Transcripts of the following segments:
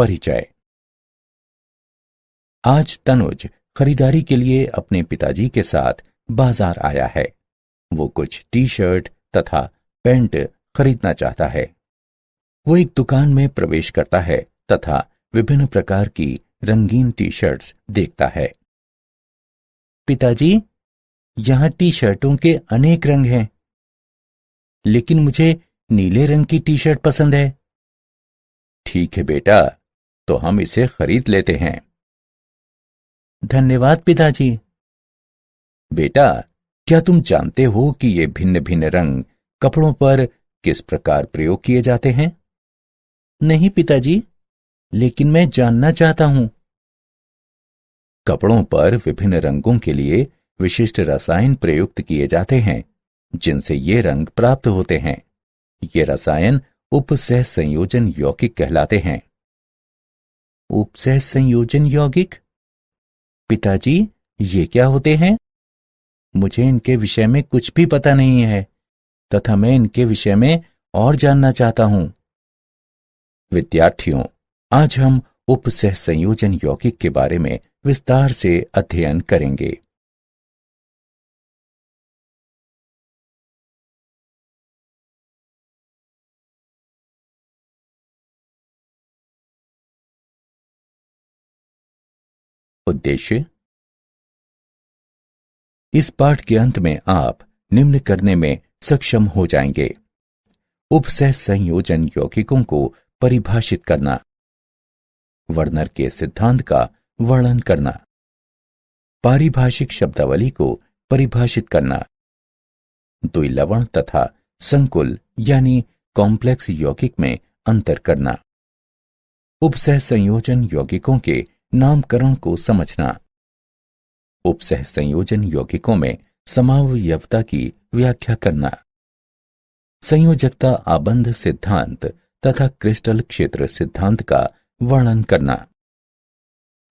परिचय। आज तनुज खरीदारी के लिए अपने पिताजी के साथ बाजार आया है। वो कुछ टी शर्ट तथा पैंट खरीदना चाहता है। वो एक दुकान में प्रवेश करता है तथा विभिन्न प्रकार की रंगीन टी शर्ट्स देखता है। पिताजी, यहां टी शर्टों के अनेक रंग हैं, लेकिन मुझे नीले रंग की टी शर्ट पसंद है। ठीक है बेटा, तो हम इसे खरीद लेते हैं। धन्यवाद पिताजी। बेटा, क्या तुम जानते हो कि ये भिन्न भिन्न रंग कपड़ों पर किस प्रकार प्रयोग किए जाते हैं? नहीं पिताजी, लेकिन मैं जानना चाहता हूं। कपड़ों पर विभिन्न रंगों के लिए विशिष्ट रसायन प्रयुक्त किए जाते हैं, जिनसे ये रंग प्राप्त होते हैं। ये रसायन उपसह संयोजन यौगिक कहलाते हैं। उपसह संयोजन यौगिक? पिताजी, ये क्या होते हैं? मुझे इनके विषय में कुछ भी पता नहीं है तथा मैं इनके विषय में और जानना चाहता हूं। विद्यार्थियों, आज हम उपसह संयोजन यौगिक के बारे में विस्तार से अध्ययन करेंगे। उद्देश्य: इस पाठ के अंत में आप निम्न करने में सक्षम हो जाएंगे। उपसह संयोजन यौगिकों को परिभाषित करना, वर्नर के सिद्धांत का वर्णन करना, पारिभाषिक शब्दावली को परिभाषित करना, द्विलवण तथा संकुल यानी कॉम्प्लेक्स यौगिक में अंतर करना, उपसह संयोजन यौगिकों के नामकरण को समझना, उपसह संयोजन यौगिकों में समावयवता की व्याख्या करना, संयोजकता आबंध सिद्धांत तथा क्रिस्टल क्षेत्र सिद्धांत का वर्णन करना,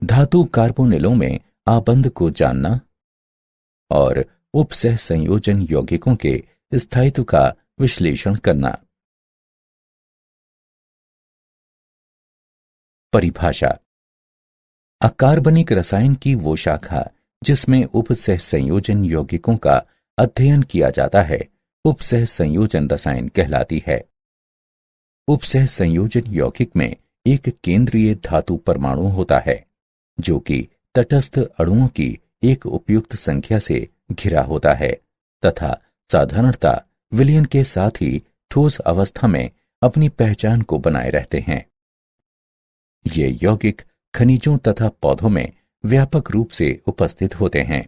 धातु कार्बोनिलों में आबंध को जानना और उपसह संयोजन यौगिकों के स्थायित्व का विश्लेषण करना। परिभाषा: अकार्बनिक रसायन की वो शाखा जिसमें उपसह संयोजन यौगिकों का अध्ययन किया जाता है, उपसह संयोजन रसायन कहलाती है। उपसह संयोजन यौगिक में एक केंद्रीय धातु परमाणु होता है, जो कि तटस्थ अणुओं की एक उपयुक्त संख्या से घिरा होता है तथा साधारणतः विलयन के साथ ही ठोस अवस्था में अपनी पहचान को बनाए रहते हैं। ये यौगिक खनिजों तथा पौधों में व्यापक रूप से उपस्थित होते हैं।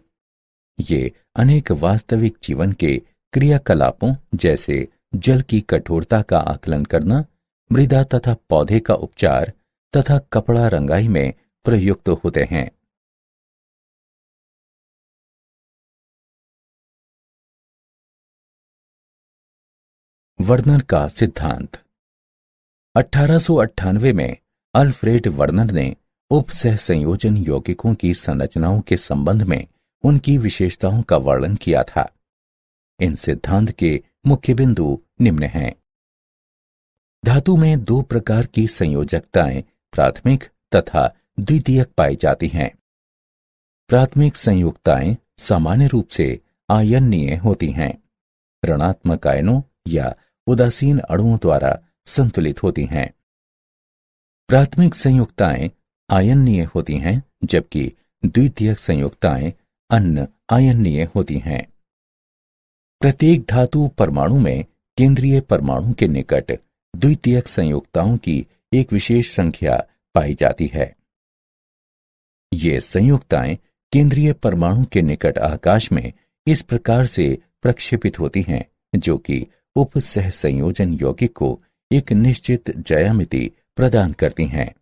ये अनेक वास्तविक जीवन के क्रियाकलापों जैसे जल की कठोरता का आकलन करना, मृदा तथा पौधे का उपचार तथा कपड़ा रंगाई में प्रयुक्त होते हैं। वर्नर का सिद्धांत। 1898 में अल्फ्रेड वर्नर ने उपसह संयोजन यौगिकों की संरचनाओं के संबंध में उनकी विशेषताओं का वर्णन किया था। इन सिद्धांत के मुख्य बिंदु निम्न हैं। धातु में दो प्रकार की संयोजकताएं प्राथमिक तथा द्वितीयक पाई जाती हैं। प्राथमिक संयुक्ताएं सामान्य रूप से आयनीय होती हैं, ऋणात्मक आयनों या उदासीन अणुओं द्वारा संतुलित होती हैं। प्राथमिक संयुक्ताएं आयनीय होती हैं, जबकि द्वितीयक संयुक्ताएं अन आयनीय होती हैं। प्रत्येक धातु परमाणु में केंद्रीय परमाणु के निकट द्वितीयक संयुक्ताओं की एक विशेष संख्या पाई जाती है। ये संयुक्ताएं केंद्रीय परमाणु के निकट आकाश में इस प्रकार से प्रक्षेपित होती हैं, जो कि उपसह संयोजन यौगिक को एक निश्चित ज्यामिति प्रदान करती हैं।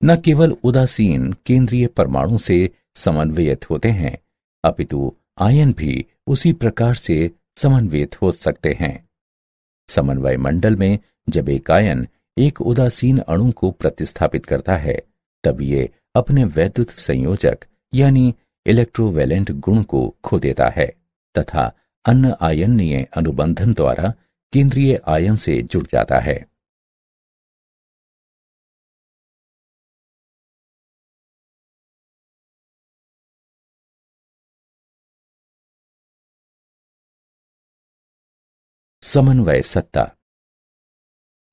न केवल उदासीन केंद्रीय परमाणु से समन्वयित होते हैं, अपितु आयन भी उसी प्रकार से समन्वयित हो सकते हैं। समन्वय मंडल में जब एक आयन एक उदासीन अणु को प्रतिस्थापित करता है, तब ये अपने वैद्युत संयोजक यानी इलेक्ट्रोवैलेंट गुण को खो देता है तथा अन्य आयनीय अनुबंधन द्वारा केंद्रीय आयन से जुड़ जाता है। समन्वय सत्ता।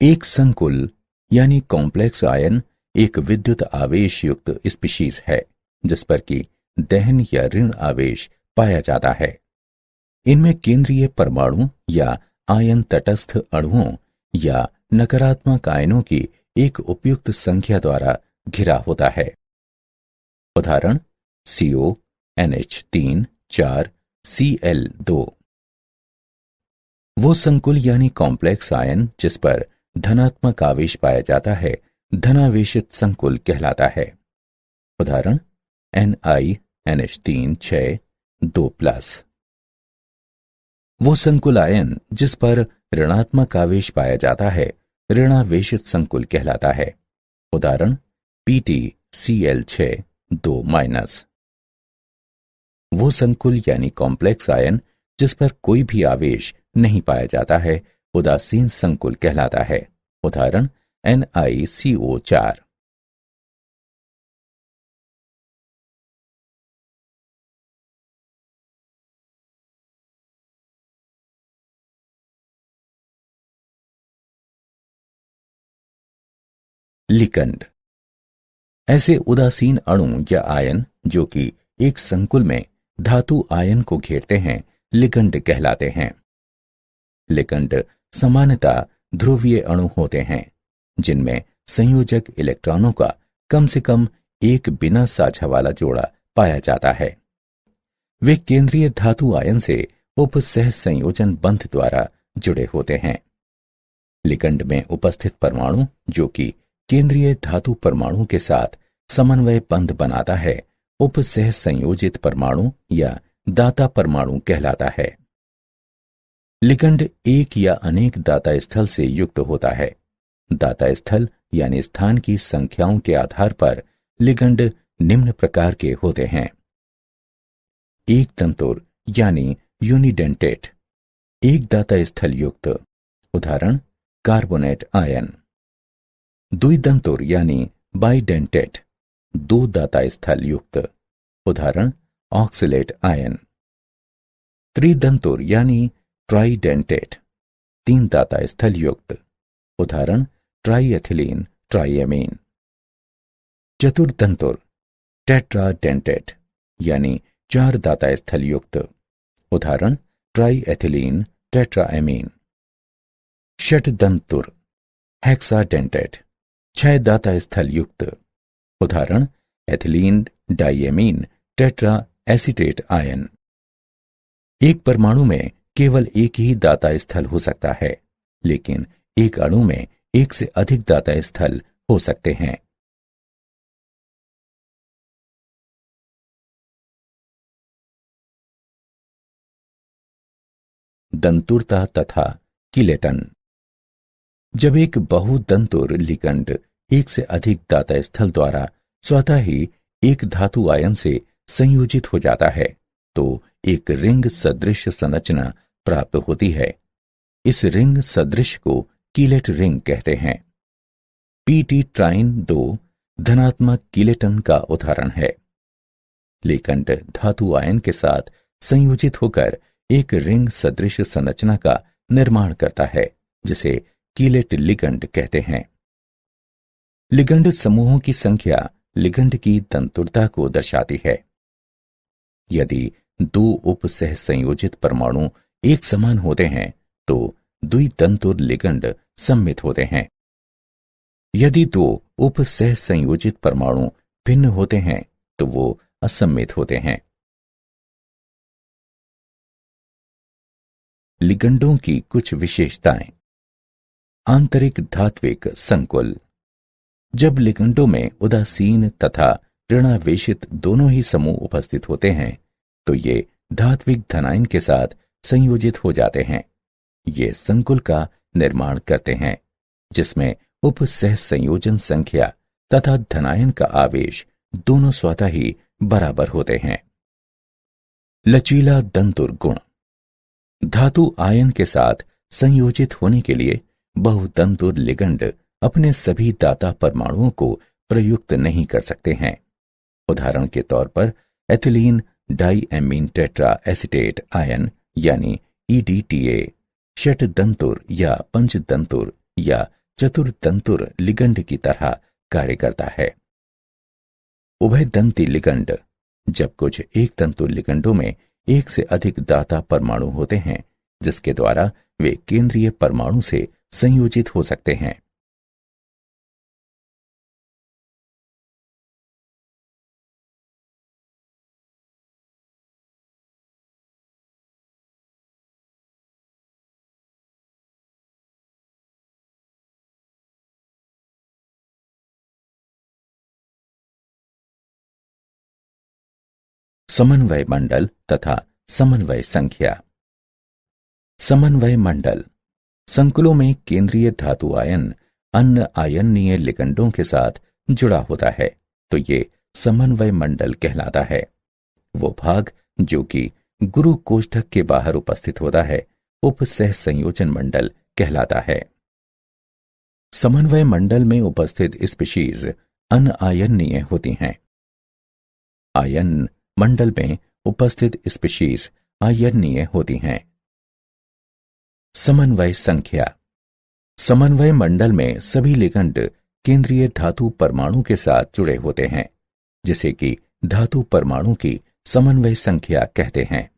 एक संकुल यानी कॉम्प्लेक्स आयन एक विद्युत आवेश युक्त स्पीशीज है जिस पर कि दहन या ऋण आवेश पाया जाता है। इनमें केंद्रीय परमाणु या आयन तटस्थ अणुओं या नकारात्मक आयनों की एक उपयुक्त संख्या द्वारा घिरा होता है। उदाहरण CO, NH3, 4, Cl2। वो संकुल यानी कॉम्प्लेक्स आयन जिस पर धनात्मक आवेश पाया जाता है धनावेशित संकुल कहलाता है। उदाहरण NiNH3 6 2+। वो संकुल आयन जिस पर ऋणात्मक आवेश पाया जाता है ऋणावेशित संकुल कहलाता है। उदाहरण PtCl6 2-। वो संकुल यानी कॉम्प्लेक्स आयन जिस पर कोई भी आवेश नहीं पाया जाता है उदासीन संकुल कहलाता है। उदाहरण NiCO4। लिगंड ऐसे उदासीन अणु या आयन जो कि एक संकुल में धातु आयन को घेरते हैं लिगंड कहलाते हैं। लिगंड सामान्यतः ध्रुवीय अणु होते हैं जिनमें संयोजक इलेक्ट्रॉनों का कम से कम एक बिना साझा वाला जोड़ा पाया जाता है। वे केंद्रीय धातु आयन से उपसह संयोजन बंध द्वारा जुड़े होते हैं। लिगंड में उपस्थित परमाणु जो कि केंद्रीय धातु परमाणु के साथ समन्वय बंध बनाता है उपसह संयोजित परमाणु या दाता परमाणु कहलाता है। लिगंड एक या अनेक दाता स्थल से युक्त होता है। दाता स्थल यानी स्थान की संख्याओं के आधार पर लिगंड निम्न प्रकार के होते हैं। एक तंतुर यानी यूनिडेंटेट, एक दाता स्थल युक्त। उदाहरण कार्बोनेट आयन। द्विदंतुर यानी बाइडेंटेट, दो दाता स्थल युक्त। उदाहरण ऑक्सलेट आयन। त्रिदंतुर यानी ट्राइडेंटेट, तीन दाता स्थल युक्त। उदाहरण ट्राइएथिलीन ट्राइएमीन। चतुर्दंतुर टेट्राडेंटेट यानी चार दाता स्थल युक्त। उदाहरण ट्राइएथिलीन टेट्राएमीन। षटदंतुर हेक्साडेंटेट, छह दाता स्थल युक्त। उदाहरण ethylene diamine tetra acetate ion. एक परमाणु में केवल एक ही दाता स्थल हो सकता है लेकिन एक अणु में एक से अधिक दाता स्थल हो सकते हैं। दंतुरता तथा किलेटन। जब एक बहुदंतुर लिगंड एक से अधिक दाता स्थल द्वारा स्वतः ही एक धातु आयन से संयोजित हो जाता है तो एक रिंग सदृश संरचना प्राप्त होती है। इस रिंग सदृश को कीलेट रिंग कहते हैं। Pt ट्राइन 2 धनात्मक कीलेटन का उदाहरण है। लिगंड धातु आयन के साथ संयोजित होकर एक रिंग सदृश संरचना का निर्माण करता है जिसे कीलेट लिगंड कहते हैं। लिगंड समूहों की संख्या लिगंड की तंतुरता को दर्शाती है। यदि दो उपसह संयोजित परमाणु एक समान होते हैं तो द्वितंतुर लिगंड सम्मित होते हैं। यदि दो उपसह संयोजित परमाणु भिन्न होते हैं तो वो असम्मित होते हैं। लिगंडों की कुछ विशेषताएं। आंतरिक धात्विक संकुल। जब लिगंडों में उदासीन तथा ऋणावेशित दोनों ही समूह उपस्थित होते हैं तो ये धात्विक धनायन के साथ संयोजित हो जाते हैं। ये संकुल का निर्माण करते हैं जिसमें उपसह संयोजन संख्या तथा धनायन का आवेश दोनों स्वतः ही बराबर होते हैं। लचीला दंतुर गुण। धातु आयन के साथ संयोजित होने के लिए बहुदंतुर लिगंड अपने सभी दाता परमाणुओं को प्रयुक्त नहीं कर सकते हैं। उदाहरण के तौर पर ethylene diamine tetra acetate ion यानी EDTA षटदंतुर या पंचदंतुर या चतुर्दंतुर लिगंड की तरह कार्य करता है। उभयदंती लिगंड, जब कुछ एक तंतु लिगंडों में एक से अधिक दाता परमाणु होते हैं, जिसके द्वारा वे केंद्रीय परमाणु से संयोजित हो सकते हैं। समन्वय मंडल तथा समन्वय संख्या। समन्वय मंडल संकुलों में केंद्रीय धातु आयन अन्य आयनीय लिगंडों के साथ जुड़ा होता है, तो ये समन्वय मंडल कहलाता है। वो भाग जो कि गुरु कोष्ठक के बाहर उपस्थित होता है, उपसह संयोजन मंडल कहलाता है। समन्वय मंडल में उपस्थित स्पीशीज अनआयनीय होती हैं। आयन मंडल में उपस्थित स्पीशीज आयनीय होती हैं। समन्वय संख्या। समन्वय मंडल में सभी लिगंड केंद्रीय धातु परमाणु के साथ जुड़े होते हैं, जिसे कि धातु परमाणु की समन्वय संख्या कहते हैं।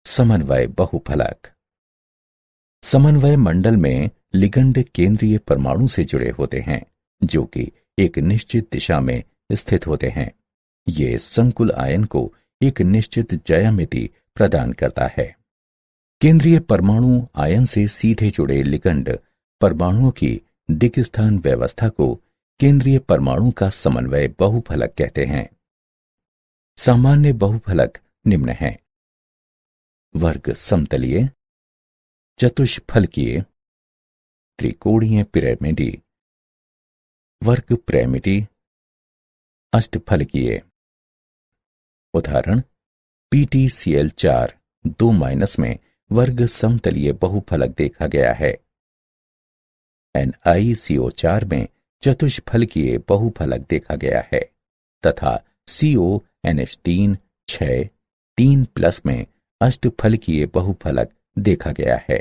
समन्वय बहुफलक। समन्वय मंडल में लिगंड केंद्रीय परमाणु से जुड़े होते हैं, जो कि एक निश्चित दिशा में स्थित होते हैं। ये संकुल आयन को एक निश्चित ज्यामिति प्रदान करता है। केंद्रीय परमाणु आयन से सीधे जुड़े लिगंड परमाणुओं की दिक्स्थान व्यवस्था को केंद्रीय परमाणु का समन्वय बहुफलक कहते हैं। सामान्य बहुफलक निम्न हैं: वर्ग समतलीय, चतुष्फलकीय, त्रिकोणीय पिरामिडी, वर्ग पिरामिडी, अष्टफलकीय। उदाहरण: PTCl4 2- में वर्ग समतलीय बहुफलक देखा गया है। NiCO4 में चतुष्फलकीय बहुफलक देखा गया है तथा CONH3 6 3+ में अष्टफलकीय बहुफलक देखा गया है।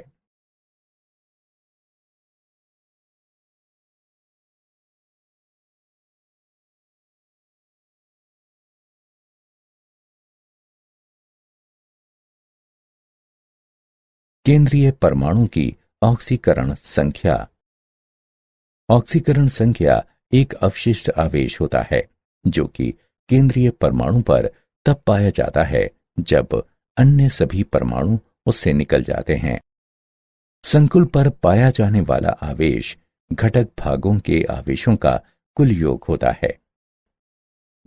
केंद्रीय परमाणु की ऑक्सीकरण संख्या। ऑक्सीकरण संख्या एक अवशिष्ट आवेश होता है जो कि केंद्रीय परमाणु पर तब पाया जाता है जब अन्य सभी परमाणु उससे निकल जाते हैं। संकुल पर पाया जाने वाला आवेश घटक भागों के आवेशों का कुल योग होता है।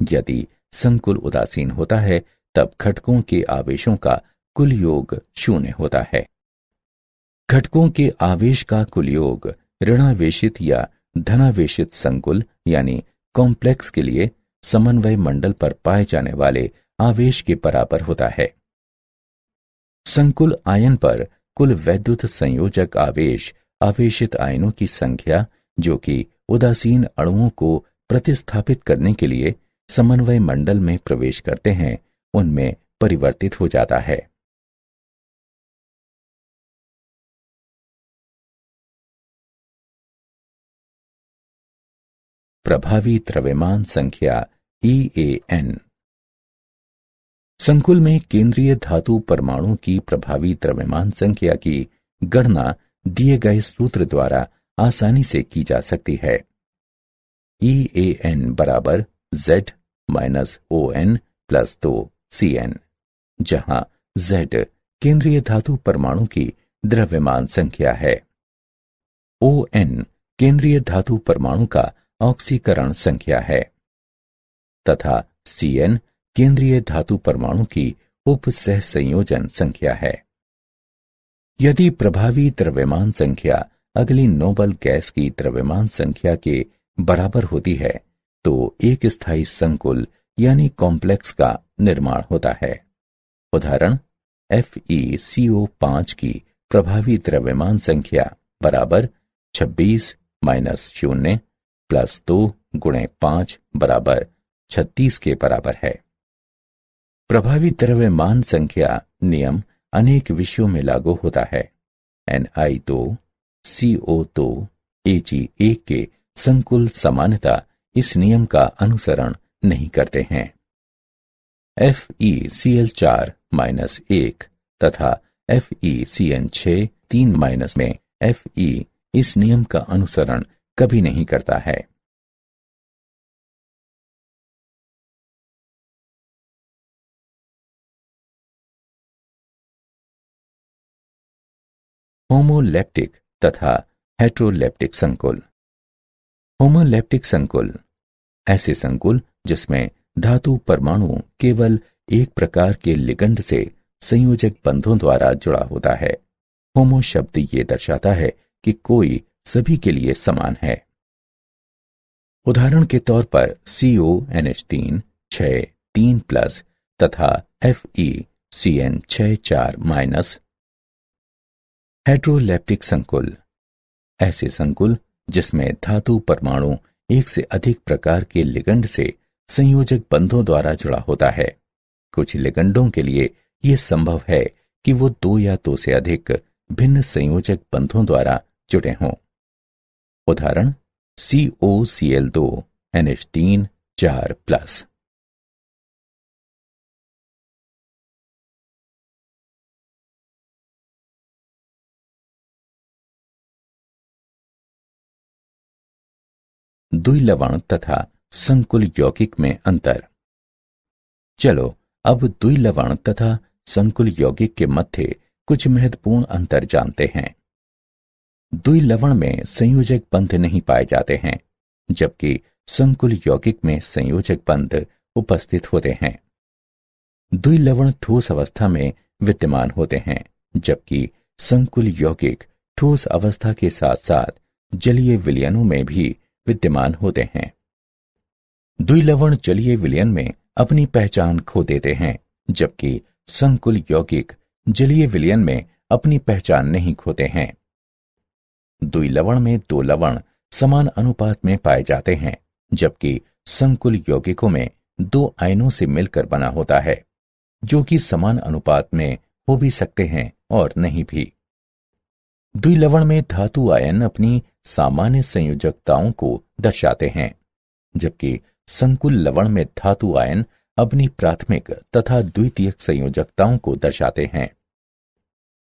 यदि संकुल उदासीन होता है तब घटकों के आवेशों का कुल योग 0 होता है। घटकों के आवेश का कुल योग ऋणावेशित या धनावेशित संकुल यानी कॉम्प्लेक्स के लिए समन्वय मंडल पर पाए जाने वाले आवेश के बराबर होता है। संकुल आयन पर कुल वैद्युत संयोजक आवेश आवेशित आयनों की संख्या जो कि उदासीन अणुओं को प्रतिस्थापित करने के लिए समन्वय मंडल में प्रवेश करते हैं, उनमें परिवर्तित हो जाता है। प्रभावी द्रव्यमान संख्या EAN। संकुल में केंद्रीय धातु परमाणु की प्रभावी द्रव्यमान संख्या की गणना दिए गए सूत्र द्वारा आसानी से की जा सकती है। EAN बराबर Z - ON + 2 CN, जहां Z केंद्रीय धातु परमाणु की द्रव्यमान संख्या है, ON केंद्रीय धातु परमाणु का ऑक्सीकरण संख्या है तथा CN केंद्रीय धातु परमाणु की उपसह संयोजन संख्या है। यदि प्रभावी द्रव्यमान संख्या अगली नोबल गैस की द्रव्यमान संख्या के बराबर होती है तो एक स्थायी संकुल यानी कॉम्प्लेक्स का निर्माण होता है। उदाहरण: FeCO5 की प्रभावी द्रव्यमान संख्या बराबर 26 - 0 +2 × 5 = 36 के बराबर है। प्रभावी द्रव्यमान संख्या नियम अनेक विषयों में लागू होता है। Ni2, CO2, Ag1 के संकुल सामान्यतः इस नियम का अनुसरण नहीं करते हैं। FeCl4-1 तथा FeCN6 3- में Fe इस नियम का अनुसरण कभी नहीं करता है। होमोलैप्टिक तथा हेट्रोलैप्टिक संकुल। होमोलैप्टिक संकुल ऐसे संकुल जिसमें धातु परमाणु केवल एक प्रकार के लिगंड से संयोजक बंधों द्वारा जुड़ा होता है। होमो शब्द ये दर्शाता है कि कोई सभी के लिए समान है। उदाहरण के तौर पर CONH3 6 3+ तथा FeCN6 4-। हेट्रोलैप्टिक संकुल ऐसे संकुल जिसमें धातु परमाणु एक से अधिक प्रकार के लिगंड से संयोजक बंधों द्वारा जुड़ा होता है। कुछ लिगंडों के लिए यह संभव है कि वो 2 या 2 से अधिक भिन्न संयोजक बंधों द्वारा जुड़े हों। उदाहरण COCl2 NH3 4+। द्विलवण तथा संकुल यौगिक में अंतर। चलो अब द्विलवण तथा संकुल यौगिक के मध्य कुछ महत्वपूर्ण अंतर जानते हैं। द्विलवण में संयोजक बंध नहीं पाए जाते हैं, जबकि संकुल यौगिक में संयोजक बंध उपस्थित होते हैं। द्विलवण ठोस अवस्था में विद्यमान होते हैं, जबकि संकुल यौगिक ठोस अवस्था के साथ साथ जलीय विलयनों में भी विद्यमान होते हैं। द्विलवण जलीय विलयन में अपनी पहचान खो देते हैं, जबकि संकुल यौगिक जलीय विलयन में अपनी पहचान नहीं खोते हैं। द्विलवण में 2 लवण समान अनुपात में पाए जाते हैं, जबकि संकुल यौगिकों में 2 आयनों से मिलकर बना होता है, जो कि समान अनुपात में हो भी सकते हैं और नहीं भी। द्विलवण में धातु आयन अपनी सामान्य संयोजकताओं को दर्शाते हैं, जबकि संकुल लवण में धातु आयन अपनी प्राथमिक तथा द्वितीयक संयोजकताओं को दर्शाते हैं।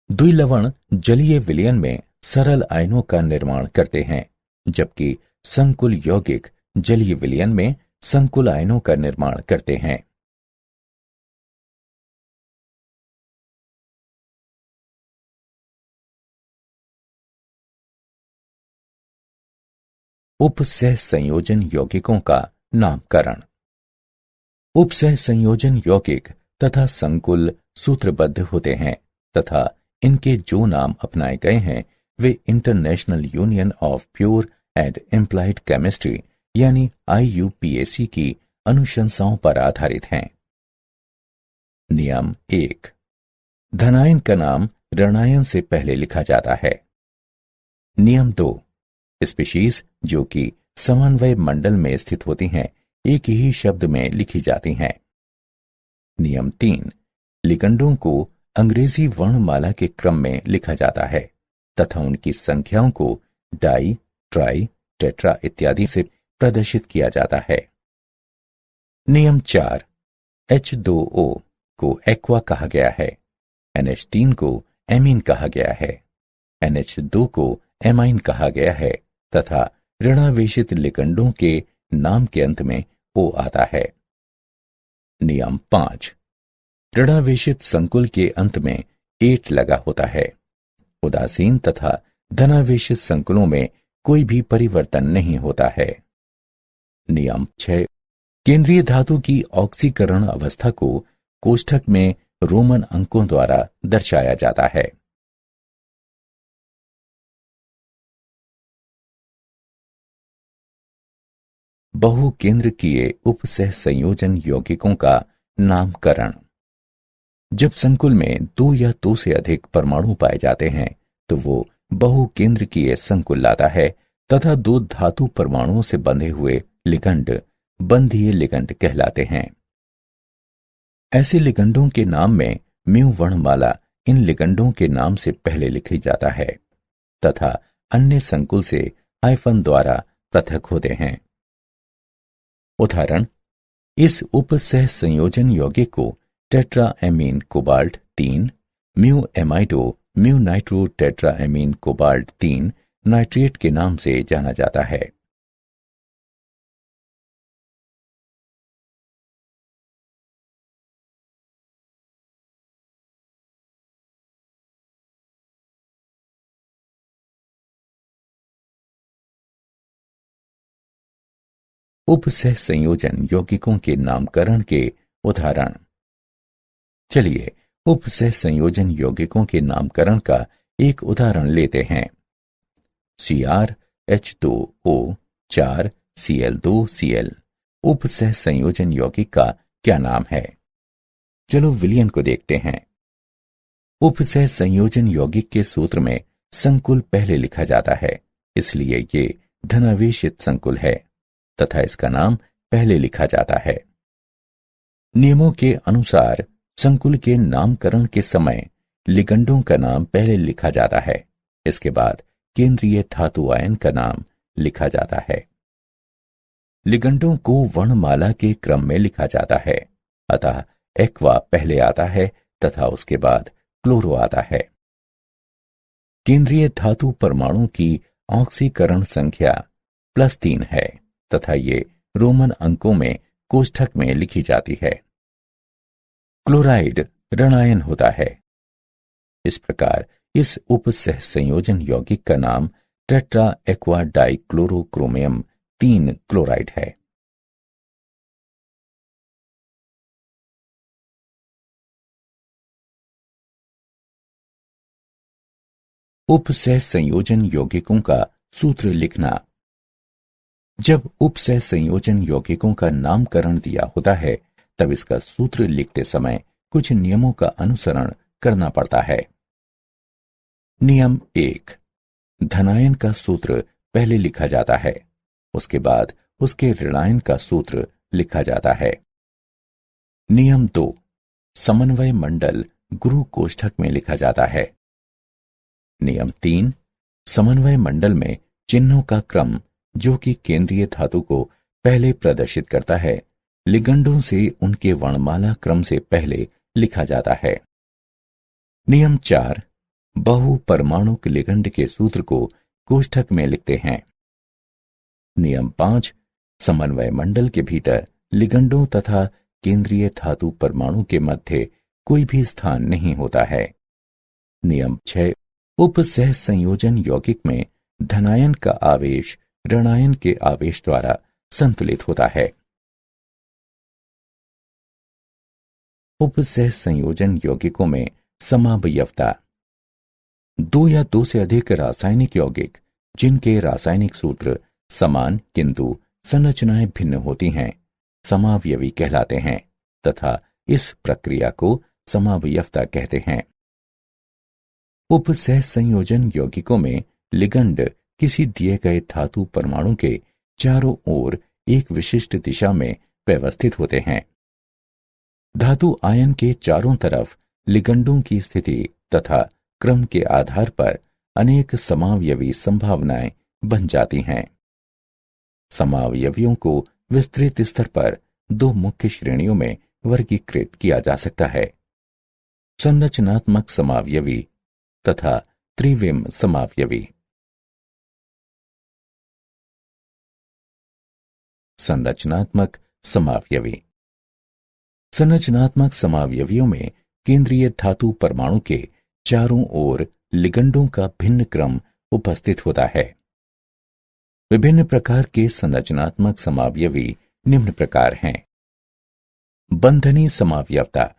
द्विलवण जलीय विलयन में सरल आयनों का निर्माण करते हैं, जबकि संकुल यौगिक जलीय विलयन में संकुल आयनों का निर्माण करते हैं। उपसह संयोजन यौगिकों का नामकरण। उपसह संयोजन यौगिक तथा संकुल सूत्रबद्ध होते हैं तथा इनके जो नाम अपनाए गए हैं वे international union of pure and applied chemistry यानी IUPAC की अनुशंसाओं पर आधारित हैं। नियम 1। धनायन का नाम ऋणायन से पहले लिखा जाता है। नियम 2। स्पीशीज जो कि समन्वय मंडल में स्थित होती हैं एक ही शब्द में लिखी जाती हैं। नियम 3। लिगंडों को अंग्रेजी वर्णमाला के क्रम में लिखा जाता है तथा उनकी संख्याओं को डाई, ट्राई, टेट्रा इत्यादि से प्रदर्शित किया जाता है। नियम 4। H2O को एक्वा कहा गया है, NH3 को एमीन कहा गया है, NH2 को एमाइन कहा गया है तथा ऋणावेशित लिगंडों के नाम के अंत में O आता है। नियम 5। ऋणावेशित संकुल के अंत में एट लगा होता है। उदासीन तथा धनावेशित संकुलों में कोई भी परिवर्तन नहीं होता है। नियम 6। केंद्रीय धातु की ऑक्सीकरण अवस्था को कोष्ठक में रोमन अंकों द्वारा दर्शाया जाता है। बहुकेंद्रकीय उपसह संयोजन यौगिकों का नामकरण। जब संकुल में 2 या 2 से अधिक परमाणु पाए जाते हैं तो वो बहुकेंद्रकीय संकुल लाता है तथा दो धातु परमाणुओं से बंधे हुए लिगंड बंधीय लिगंड कहलाते हैं। ऐसे लिगंडों के नाम में म्यू वर्णमाला इन लिगंडों के नाम से पहले लिखी जाता है तथा अन्य संकुल से हाइफन द्वारा पृथक होते हैं। उदाहरण, इस उपसह संयोजन यौगिक को tetraammine cobalt 3 mu amido mu nitro tetraammine cobalt 3 nitrate के नाम से जाना जाता है। उपसह संयोजन यौगिकों के नामकरण के उदाहरण। चलिए उपसह संयोजन यौगिकों के नामकरण का एक उदाहरण लेते हैं। CrH2O 4 Cl2Cl उपसह संयोजन यौगिक का क्या नाम है? चलो विलयन को देखते हैं। उपसह संयोजन यौगिक के सूत्र में संकुल पहले लिखा जाता है, इसलिए ये धनावेशित संकुल है तथा इसका नाम पहले लिखा जाता है। नियमों के अनुसार संकुल के नामकरण के समय लिगंडों का नाम पहले लिखा जाता है, इसके बाद केंद्रीय धातु आयन का नाम लिखा जाता है। लिगंडों को वर्णमाला के क्रम में लिखा जाता है, अतः एक्वा पहले आता है तथा उसके बाद क्लोरो आता है। केंद्रीय धातु परमाणु की ऑक्सीकरण संख्या +3 है तथा ये रोमन अंकों में कोष्ठक में लिखी जाती है। क्लोराइड ऋणायन होता है। इस प्रकार इस उपसह संयोजन यौगिक का नाम टेट्रा एक्वा डाइक्लोरोक्रोमियम 3 क्लोराइड है। उपसह संयोजन यौगिकों का सूत्र लिखना। जब उपसह संयोजन यौगिकों का नामकरण दिया होता है तब इसका सूत्र लिखते समय कुछ नियमों का अनुसरण करना पड़ता है। नियम 1, धनायन का सूत्र पहले लिखा जाता है, उसके बाद उसके ऋणायन का सूत्र लिखा जाता है। नियम 2, समन्वय मंडल गुरु कोष्ठक में लिखा जाता है। नियम 3, समन्वय मंडल में चिन्हों का क्रम जो कि केंद्रीय धातु को पहले प्रदर्शित करता है, लिगंडों से उनके वर्णमाला क्रम से पहले लिखा जाता है। नियम 4, बहु परमाणुक लिगंड के सूत्र को कोष्ठक में लिखते हैं। नियम 5, समन्वय मंडल के भीतर लिगंडों तथा केंद्रीय धातु परमाणु के मध्य कोई भी स्थान नहीं होता है। नियम 6, उपसह संयोजन यौगिक में धनायन का आवेश ऋणायन के आवेश द्वारा संतुलित होता है। उपसह संयोजन यौगिकों में समावयवता। 2 या 2 से अधिक रासायनिक यौगिक जिनके रासायनिक सूत्र समान किंतु संरचनाएं भिन्न होती हैं, समावयवी कहलाते हैं तथा इस प्रक्रिया को समावयवता कहते हैं। उपसह संयोजन यौगिकों में लिगंड किसी दिए गए धातु परमाणु के चारों ओर एक विशिष्ट दिशा में व्यवस्थित होते हैं। धातु आयन के चारों तरफ लिगंडों की स्थिति तथा क्रम के आधार पर अनेक समावयवी संभावनाएं बन जाती हैं। समावयवियों को विस्तृत स्तर पर 2 मुख्य श्रेणियों में वर्गीकृत किया जा सकता है, संरचनात्मक समावयवी तथा त्रिविम समावयवी। संरचनात्मक समावयवी। संरचनात्मक समावयवियों में केंद्रीय धातु परमाणु के चारों ओर लिगंडों का भिन्न क्रम उपस्थित होता है। विभिन्न प्रकार के संरचनात्मक समावयवी निम्न प्रकार हैं। बंधनी समावयवता।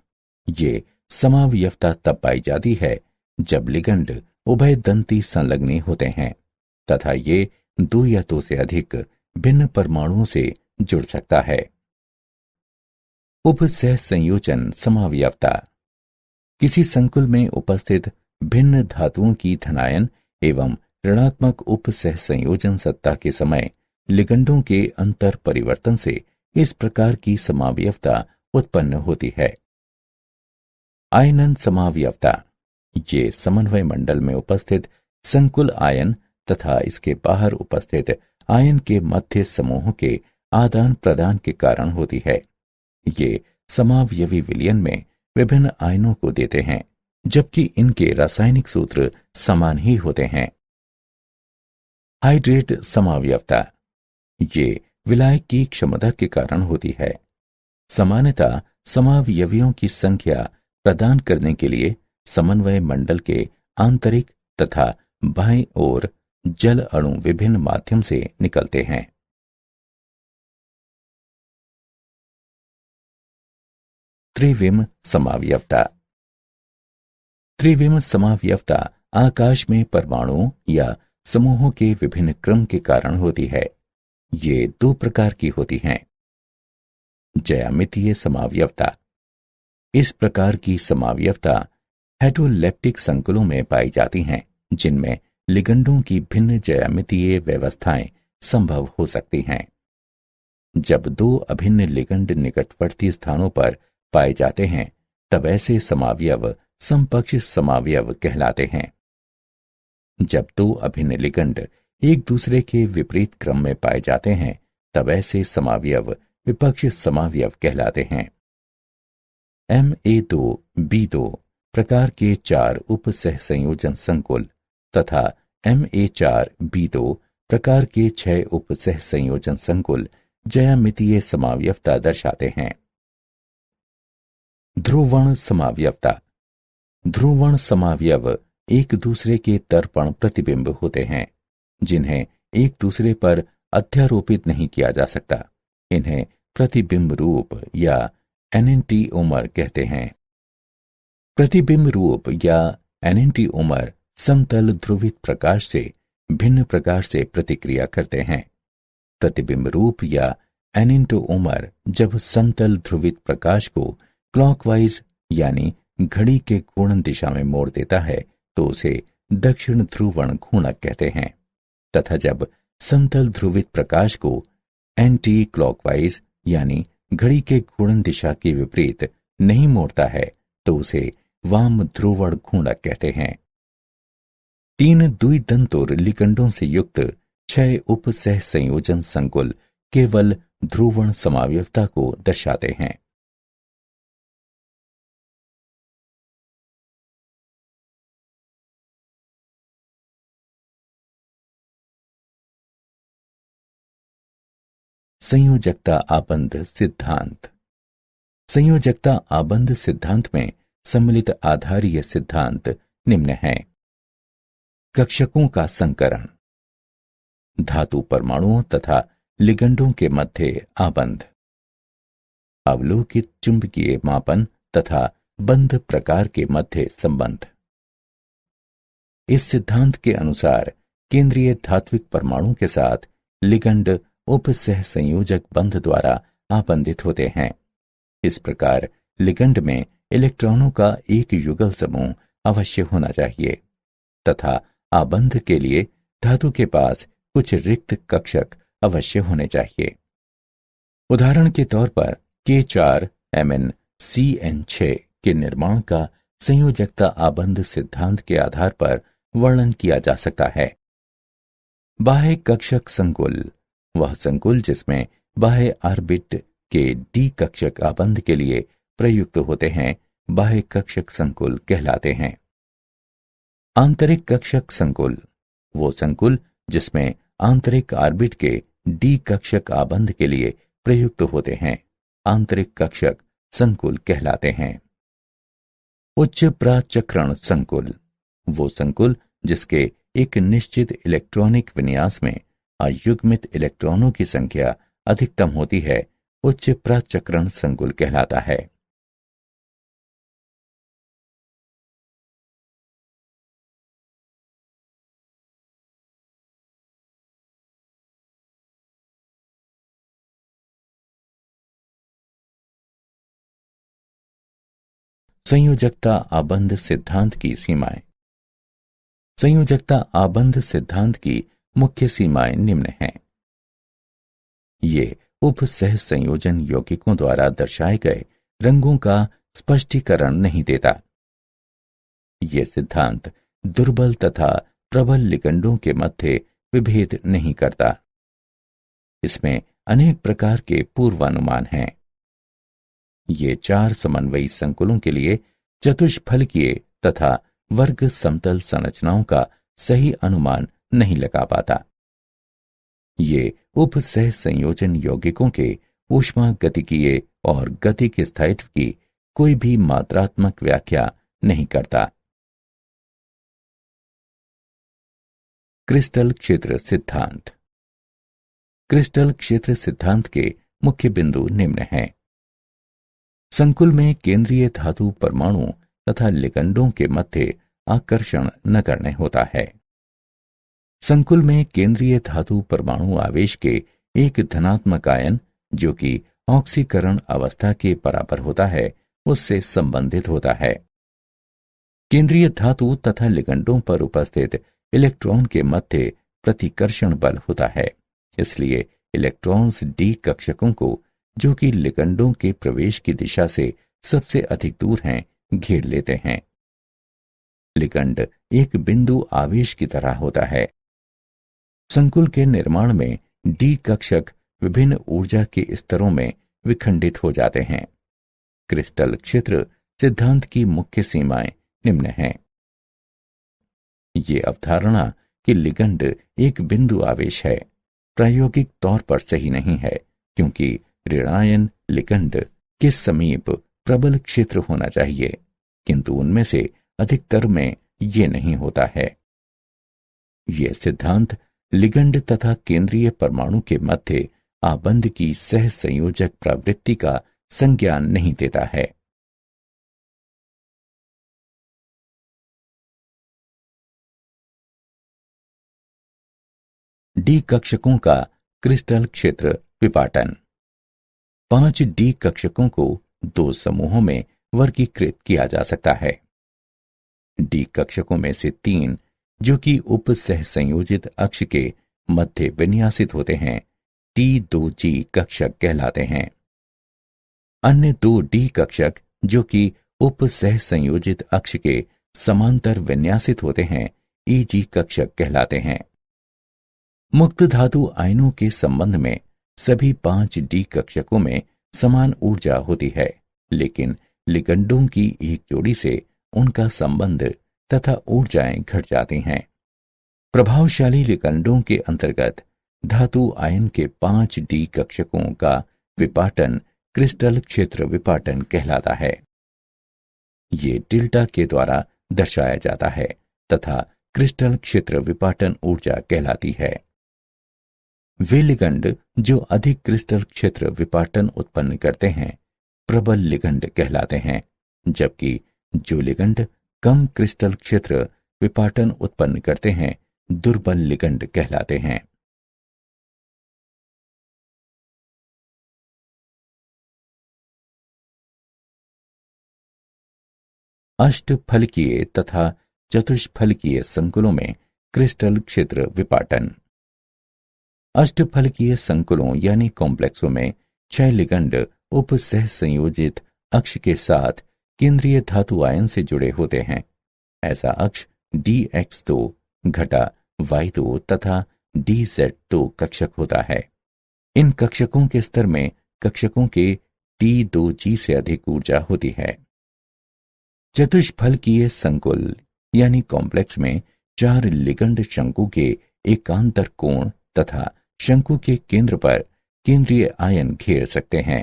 ये समावयवता तब पाई जाती है जब लिगंड उभय दंती संलग्नी होते हैं तथा ये 2 या 2 से अधिक भिन्न परमाणुओं से जुड़ सकता है। उपसह संयोजन समावयवता। किसी संकुल में उपस्थित भिन्न धातुओं की धनायन एवं ऋणात्मक उप सहसंयोजन सत्ता के समय लिगंडों के अंतर परिवर्तन से इस प्रकार की समावयवता उत्पन्न होती है। आयनन समावयवता ये समन्वय मंडल में उपस्थित संकुल आयन तथा इसके बाहर उपस्थित आयन के मध्य समूहों के आदान प्रदान के कारण होती है। ये समावयवी विलयन में विभिन्न आयनों को देते हैं, जबकि इनके रासायनिक सूत्र समान ही होते हैं। हाइड्रेट समावयवता ये विलायक की क्षमता के कारण होती है। सामान्यतः समावयवियों की संख्या प्रदान करने के लिए समन्वय मंडल के आंतरिक तथा बाईं ओर जल अणु विभिन्न माध्यम से निकलते हैं। त्रिविम समावयवता। त्रिविम समावयवता आकाश में परमाणुओं या समूहों के विभिन्न क्रम के कारण होती है। ये दो प्रकार की होती हैं। ज्यामितीय समावयवता। इस प्रकार की समावयवता हेटेरोलेप्टिक संकुलों में पाई जाती हैं, जिनमें लिगंडों की भिन्न ज्यामितीय व्यवस्थाएं संभव हो सकती हैं। जब दो अभिन्न लिगंड निकटवर्ती स्थानों पर पाए जाते हैं, तब ऐसे समावयव समपक्ष समावयव कहलाते हैं। जब दो अभिन्न लिगंड एक दूसरे के विपरीत क्रम में पाए जाते हैं, तब ऐसे समावयव विपक्ष समावयव कहलाते हैं। Ma2B2 प्रकार के 4 उप सहसंयोजन संकुल तथा Ma4B2 प्रकार के 6 उप सहसंयोजन संकुल ज्यामितीय समावयवता दर्शाते हैं। ध्रुवण समावयवता। ध्रुवण समावयव एक दूसरे के तर्पण प्रतिबिंब होते हैं, जिन्हें एक दूसरे पर अध्यारोपित नहीं किया जा सकता। इन्हें प्रतिबिंब रूप या एनेंटिओमर कहते हैं। प्रतिबिंब रूप या एनेंटिओमर समतल ध्रुवित प्रकाश से भिन्न प्रकार से प्रतिक्रिया करते हैं। प्रतिबिंब रूप या एनेंटिओमर जब समतल ध्रुवित प्रकाश को क्लॉकवाइज यानी घड़ी के घूर्णन दिशा में मोड़ देता है, तो उसे दक्षिण ध्रुवण घूर्णक कहते हैं, तथा जब समतल ध्रुवित प्रकाश को एंटी क्लॉकवाइज यानी घड़ी के घूर्णन दिशा के विपरीत नहीं मोड़ता है, तो उसे वाम ध्रुवण घूर्णक कहते हैं। 3 द्विदंतोर लिगंडों से युक्त 6 उप सहसंयोजन संकुल केवल ध्रुवण समावयवता को दर्शाते हैं। संयोजकता आबंध सिद्धांत। संयोजकता आबंध सिद्धांत में सम्मिलित आधारीय सिद्धांत निम्न हैं। कक्षकों का संकरण, धातु परमाणुओं तथा लिगंडों के मध्य आबंध, अवलोकित चुंबकीय मापन तथा बंध प्रकार के मध्य संबंध। इस सिद्धांत के अनुसार केंद्रीय धात्विक परमाणु के साथ लिगंड उप सहसंयोजक बंध द्वारा आबंधित होते हैं। इस प्रकार लिगंड में इलेक्ट्रॉनों का एक युगल समूह अवश्य होना चाहिए तथा आबंध के लिए धातु के पास कुछ रिक्त कक्षक अवश्य होने चाहिए। उदाहरण के तौर पर K4MnCN6 के निर्माण का संयोजकता आबंध सिद्धांत के आधार पर वर्णन किया जा सकता है। बाह्य कक्षक संकुल वह संकुल जिसमें बाह्य ऑर्बिट के डी कक्षक आबंध के लिए प्रयुक्त होते हैं, बाह्य कक्षक संकुल कहलाते हैं। आंतरिक कक्षक संकुल वो संकुल जिसमें आंतरिक ऑर्बिट के डी कक्षक आबंध के लिए प्रयुक्त होते हैं, आंतरिक कक्षक संकुल कहलाते हैं। उच्च प्राचक्रण संकुल वो संकुल जिसके एक निश्चित इलेक्ट्रॉनिक विन्यास में अयुग्मित इलेक्ट्रॉनों की संख्या अधिकतम होती है, उच्च प्राचक्रण संकुल कहलाता है। संयोजकता आबंध सिद्धांत की सीमाएं। संयोजकता आबंध सिद्धांत की मुख्य सीमाएं निम्न हैं। ये उप सह संयोजन यौगिकों द्वारा दर्शाए गए रंगों का स्पष्टीकरण नहीं देता। ये सिद्धांत दुर्बल तथा प्रबल लिगंडों के मध्य विभेद नहीं करता। इसमें अनेक प्रकार के पूर्वानुमान हैं। ये 4 समन्वयी संकुलों के लिए चतुष्फलकीय तथा वर्ग समतल संरचनाओं का सही अनुमान नहीं लगा पाता। ये उप सह संयोजन यौगिकों के ऊष्मागतिकीय और गतिक स्थायित्व की कोई भी मात्रात्मक व्याख्या नहीं करता। क्रिस्टल क्षेत्र सिद्धांत। क्रिस्टल क्षेत्र सिद्धांत के मुख्य बिंदु निम्न हैं। संकुल में केंद्रीय धातु परमाणु तथा लिगंडों के मध्य आकर्षण नगण्य होता है। संकुल में केंद्रीय धातु परमाणु आवेश के एक धनात्मक आयन, जो कि ऑक्सीकरण अवस्था के बराबर होता है, उससे संबंधित होता है। केंद्रीय धातु तथा लिगंडों पर उपस्थित इलेक्ट्रॉन के मध्य प्रतिकर्षण बल होता है। इसलिए इलेक्ट्रॉन्स डी कक्षकों को, जो कि लिगंडों के प्रवेश की दिशा से सबसे अधिक दूर हैं, घेर लेते हैं। लिगंड एक बिंदु आवेश की तरह होता है। संकुल के निर्माण में डी कक्षक विभिन्न ऊर्जा के स्तरों में विखंडित हो जाते हैं। क्रिस्टल क्षेत्र सिद्धांत की मुख्य सीमाएं निम्न हैं। ये अवधारणा कि लिगंड एक बिंदु आवेश है प्रायोगिक तौर पर सही नहीं है, क्योंकि ऋणायन लिगंड के समीप प्रबल क्षेत्र होना चाहिए, किंतु उनमें से अधिकतर में ये नहीं होता है। यह सिद्धांत लिगंड तथा केंद्रीय परमाणु के मध्य आबंध की सह संयोजक प्रवृत्ति का संज्ञान नहीं देता है। डी कक्षकों का क्रिस्टल क्षेत्र विपाटन। 5 डी कक्षकों को 2 समूहों में वर्गीकृत किया जा सकता है। डी कक्षकों में से 3, जो कि उप सह संयोजित अक्ष के मध्य विन्यासित होते हैं, T2G कक्षक कहलाते हैं। अन्य 2 डी कक्षक, जो कि उप सह संयोजित अक्ष के समांतर विन्यासित होते हैं, EG कक्षक कहलाते हैं। मुक्त धातु आयनों के संबंध में सभी 5 डी कक्षकों में समान ऊर्जा होती है, लेकिन लिगंडों की एक जोड़ी से उनका संबंध तथा ऊर्जाएं घट जाती हैं। प्रभावशाली लिगंडों के अंतर्गत धातु आयन के 5 डी कक्षकों का विपाटन क्रिस्टल क्षेत्र विपाटन कहलाता है। ये डेल्टा के द्वारा दर्शाया जाता है तथा क्रिस्टल क्षेत्र विपाटन ऊर्जा कहलाती है। वे लिगंड जो अधिक क्रिस्टल क्षेत्र विपाटन उत्पन्न करते हैं, प्रबल लिगंड कहलाते हैं, जबकि जो लिगंड कम क्रिस्टल क्षेत्र विपाटन उत्पन्न करते हैं, दुर्बल लिगंड कहलाते हैं। अष्टफलकीय तथा चतुष्फलकीय संकुलों में क्रिस्टल क्षेत्र विपाटन। अष्टफलकीय संकुलों यानी कॉम्प्लेक्सों में 6 लिगंड उप सह संयोजित अक्ष के साथ केंद्रीय धातु आयन से जुड़े होते हैं। ऐसा अक्ष DX2 घटा Y2 तथा DZ2 कक्षक होता है। इन कक्षकों के स्तर में कक्षकों के T2G से अधिक ऊर्जा होती है। चतुष्फलकीय संकुल यानी कॉम्प्लेक्स में 4 लिगंड शंकु के एकांतर कोण तथा शंकु के केंद्र पर केंद्रीय आयन घेर सकते हैं।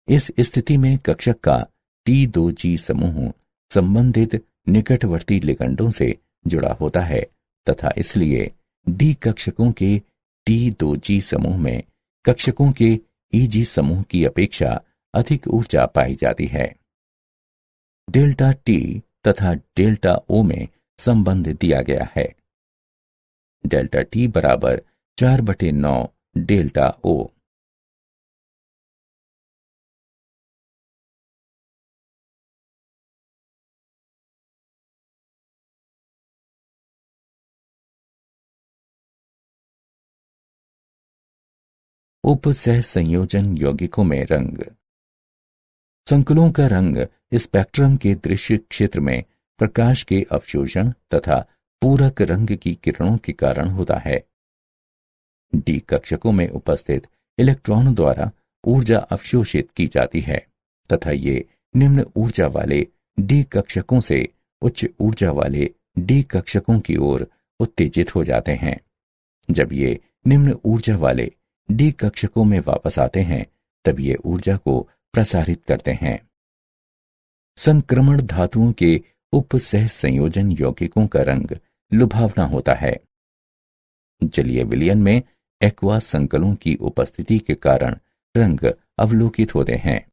इस स्थिति में कक्षक का T2G समूह संबंधित निकटवर्ती लिगंडों से जुड़ा होता है तथा इसलिए डी कक्षकों के T2G समूह में कक्षकों के EG समूह की अपेक्षा अधिक ऊर्जा पाई जाती है। डेल्टा T तथा डेल्टा O में संबंध दिया गया है। डेल्टा T बराबर 4/9 डेल्टा O। उपसह संयोजन यौगिकों में रंग। संकुलों का रंग स्पेक्ट्रम के दृश्य क्षेत्र में प्रकाश के अवशोषण तथा पूरक रंग की किरणों के कारण होता है। डी कक्षकों में उपस्थित इलेक्ट्रॉनों द्वारा ऊर्जा अवशोषित की जाती है तथा ये निम्न ऊर्जा वाले डी कक्षकों से उच्च ऊर्जा वाले डी कक्षकों की ओर उत्तेजित हो जाते हैं। जब ये निम्न ऊर्जा वाले डी कक्षकों में वापस आते हैं तब ये ऊर्जा को प्रसारित करते हैं। संक्रमण धातुओं के उपसह संयोजन यौगिकों का रंग लुभावना होता है। जलीय विलयन में एक्वा संकलों की उपस्थिति के कारण रंग अवलोकित होते हैं।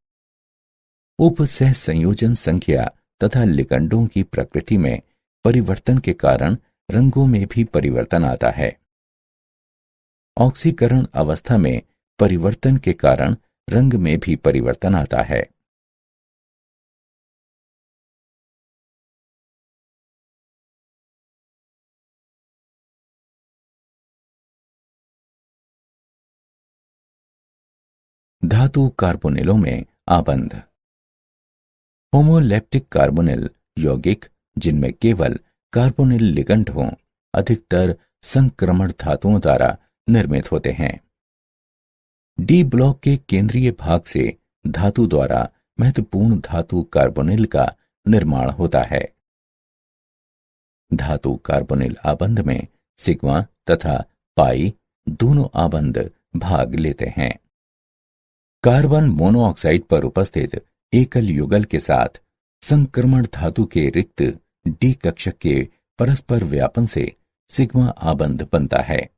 उपसह संयोजन संख्या तथा लिगंडों की प्रकृति में परिवर्तन के कारण रंगों में भी परिवर्तन आता है। ऑक्सीकरण अवस्था में परिवर्तन के कारण रंग में भी परिवर्तन आता है। धातु कार्बोनिलों में आबंध। होमोलेप्टिक कार्बोनिल यौगिक जिनमें केवल कार्बोनिल लिगंड हों अधिकतर संक्रमण धातुओं द्वारा निर्मित होते हैं। डी ब्लॉक के केंद्रीय भाग से धातु द्वारा महत्वपूर्ण धातु कार्बोनिल का निर्माण होता है। धातु कार्बोनिल आबंध में सिग्मा तथा पाई दोनों आबंध भाग लेते हैं। कार्बन मोनोऑक्साइड पर उपस्थित एकल युगल के साथ संक्रमण धातु के रिक्त डी कक्षक के परस्पर व्यापन से सिग्मा आबंध बनता है।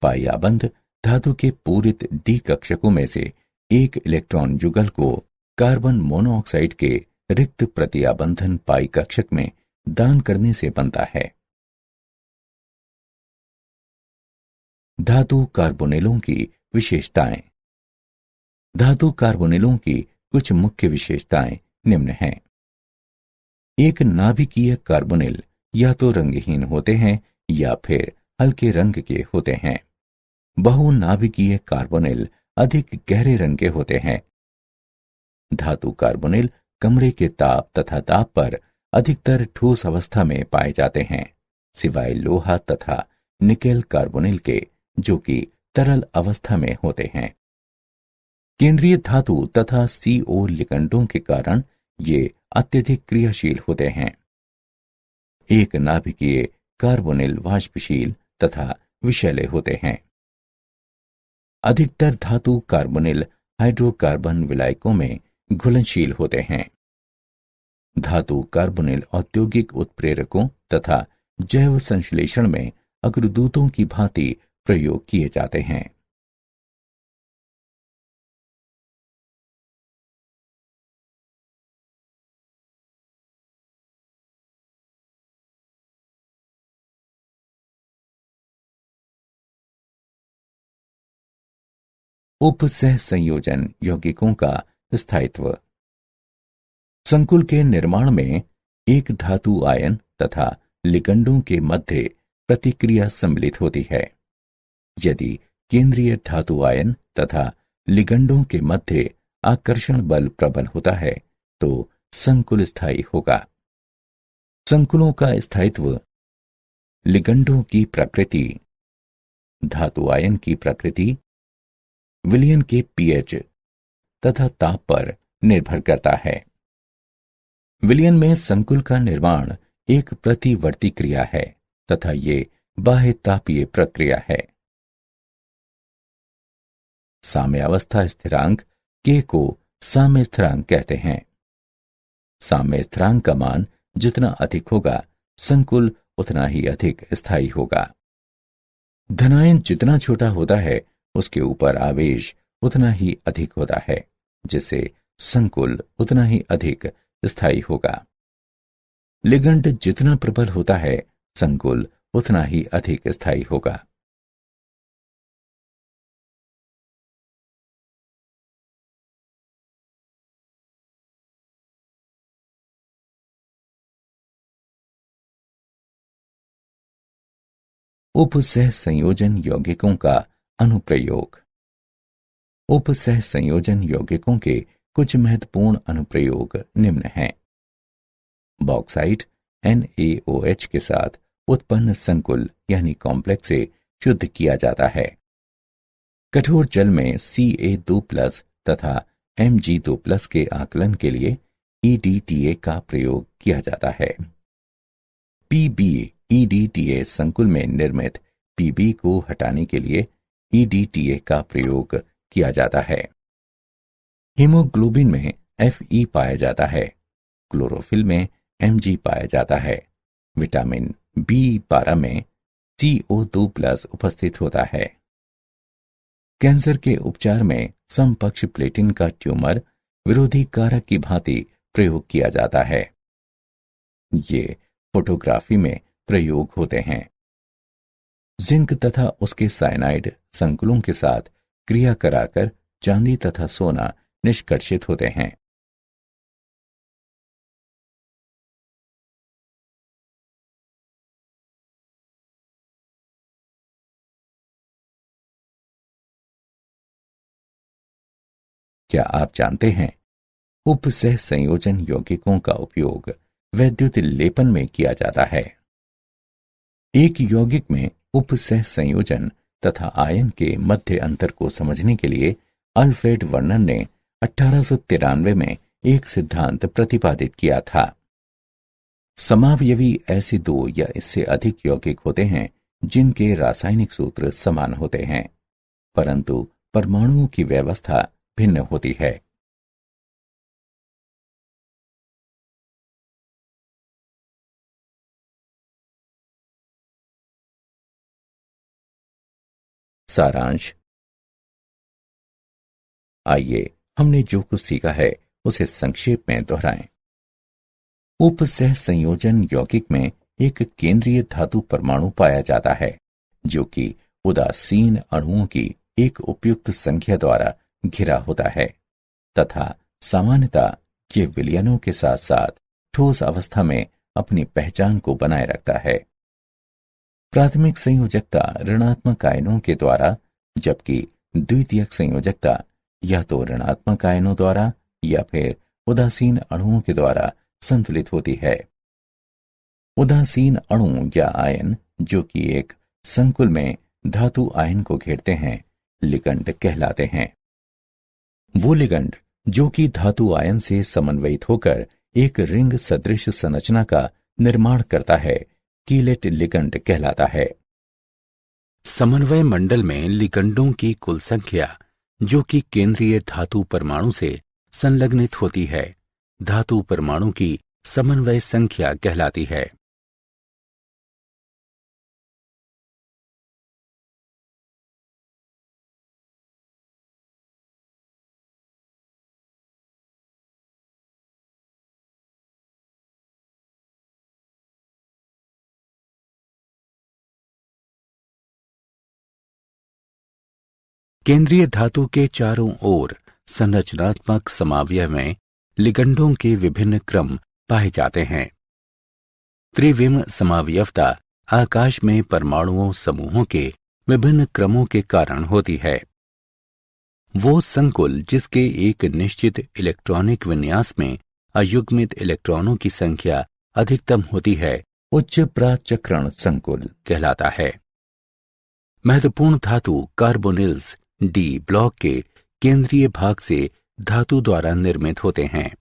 पाई आबंध धातु के पूरित डी कक्षकों में से एक इलेक्ट्रॉन युगल को कार्बन मोनोऑक्साइड के रिक्त प्रतिआबंधन पाई कक्षक में दान करने से बनता है। धातु कार्बोनिलों की विशेषताएं। धातु कार्बोनिलों की कुछ मुख्य विशेषताएं निम्न हैं। एक नाभिकीय कार्बोनिल या तो रंगहीन होते हैं या फिर हल्के रंग के होते हैं। बहुनाभिकीय कार्बोनिल अधिक गहरे रंग के होते हैं। धातु कार्बोनिल कमरे के ताप तथा दाब पर अधिकतर ठोस अवस्था में पाए जाते हैं, सिवाय लोहा तथा निकेल कार्बोनिल के जो कि तरल अवस्था में होते हैं। केंद्रीय धातु तथा CO लिगंडों के कारण ये अत्यधिक क्रियाशील होते हैं। एक नाभिकीय कार्बोनिल वाष्पशील तथा विषैले होते हैं। अधिकतर धातु कार्बोनिल हाइड्रोकार्बन विलायकों में घुलनशील होते हैं। धातु कार्बोनिल औद्योगिक उत्प्रेरकों तथा जैव संश्लेषण में अग्रदूतों की भांति प्रयोग किए जाते हैं। उपसह संयोजन यौगिकों का स्थायित्व। संकुल के निर्माण में एक धातु आयन तथा लिगंडों के मध्य प्रतिक्रिया सम्मिलित होती है। यदि केंद्रीय धातु आयन तथा लिगंडों के मध्य आकर्षण बल प्रबल होता है तो संकुल स्थायी होगा। संकुलों का स्थायित्व लिगंडों की प्रकृति, धातु आयन की प्रकृति, विलयन के pH तथा ताप पर निर्भर करता है। विलयन में संकुल का निर्माण एक प्रतिवर्ती क्रिया है तथा ये बाह्य तापीय प्रक्रिया है। साम्यावस्था स्थिरांक K को साम्य स्थिरांक कहते हैं। साम्य स्थिरांक का मान जितना अधिक होगा संकुल उतना ही अधिक स्थायी होगा। धनायन जितना छोटा होता है उसके ऊपर आवेश उतना ही अधिक होता है, जिससे संकुल उतना ही अधिक स्थायी होगा। लिगंड जितना प्रबल होता है संकुल उतना ही अधिक स्थायी होगा। उपसह संयोजन यौगिकों का अनुप्रयोग। उपसह संयोजन यौगिकों के कुछ महत्वपूर्ण अनुप्रयोग निम्न हैं। बॉक्साइट NaOH के साथ उत्पन्न संकुल यानी कॉम्प्लेक्स से शुद्ध किया जाता है। कठोर जल में Ca2+ तथा Mg2+ के आकलन के लिए EDTA का प्रयोग किया जाता है। PbEDTA संकुल में निर्मित Pb को हटाने के लिए EDTA का प्रयोग किया जाता है। हीमोग्लोबिन में Fe पाया जाता है। क्लोरोफिल में Mg पाया जाता है। विटामिन B12 में CO2+ उपस्थित होता है। कैंसर के उपचार में समपक्ष प्लेटिन का ट्यूमर विरोधी कारक की भांति प्रयोग किया जाता है। ये फोटोग्राफी में प्रयोग होते हैं। जिंक तथा उसके साइनाइड संकुलों के साथ क्रिया कराकर चांदी तथा सोना निष्कर्षित होते हैं। क्या आप जानते हैं उपसह संयोजन यौगिकों का उपयोग वैद्युत लेपन में किया जाता है। एक यौगिक में उपसह संयोजन तथा आयन के मध्य अंतर को समझने के लिए अल्फ्रेड वर्नर ने 1893 में एक सिद्धांत प्रतिपादित किया था। समावयवी ऐसे दो या इससे अधिक यौगिक होते हैं जिनके रासायनिक सूत्र समान होते हैं, परंतु परमाणुओं की व्यवस्था भिन्न होती है। सारांश। आइए हमने जो कुछ सीखा है उसे संक्षेप में दोहराएं। उपसह संयोजन यौगिक में एक केंद्रीय धातु परमाणु पाया जाता है जो कि उदासीन अणुओं की एक उपयुक्त संख्या द्वारा घिरा होता है तथा सामान्यतः ये विलयनों के साथ साथ ठोस अवस्था में अपनी पहचान को बनाए रखता है। प्राथमिक संयोजकता ऋणात्मक आयनों के द्वारा, जबकि द्वितीयक संयोजकता या तो ऋणात्मक आयनों द्वारा या फिर उदासीन अणुओं के द्वारा संतुलित होती है। उदासीन अणु या आयन जो कि एक संकुल में धातु आयन को घेरते हैं लिगंड कहलाते हैं। वो लिगंड जो कि धातु आयन से समन्वयित होकर एक रिंग सदृश संरचना का निर्माण करता है कीलेट लिगंड कहलाता है। समन्वय मंडल में लिगंडों की कुल संख्या जो कि केंद्रीय धातु परमाणु से संलग्नित होती है धातु परमाणु की समन्वय संख्या कहलाती है। केंद्रीय धातु के चारों ओर संरचनात्मक समावयव में लिगंडों के विभिन्न क्रम पाए जाते हैं। त्रिविम समावयवता आकाश में परमाणुओं समूहों के विभिन्न क्रमों के कारण होती है। वो संकुल जिसके एक निश्चित इलेक्ट्रॉनिक विन्यास में अयुग्मित इलेक्ट्रॉनों की संख्या अधिकतम होती है उच्च प्राचक्रण संकुल कहलाता है। महत्वपूर्ण धातु कार्बोनिल्स D ब्लॉक के केंद्रीय भाग से धातु द्वारा निर्मित होते हैं।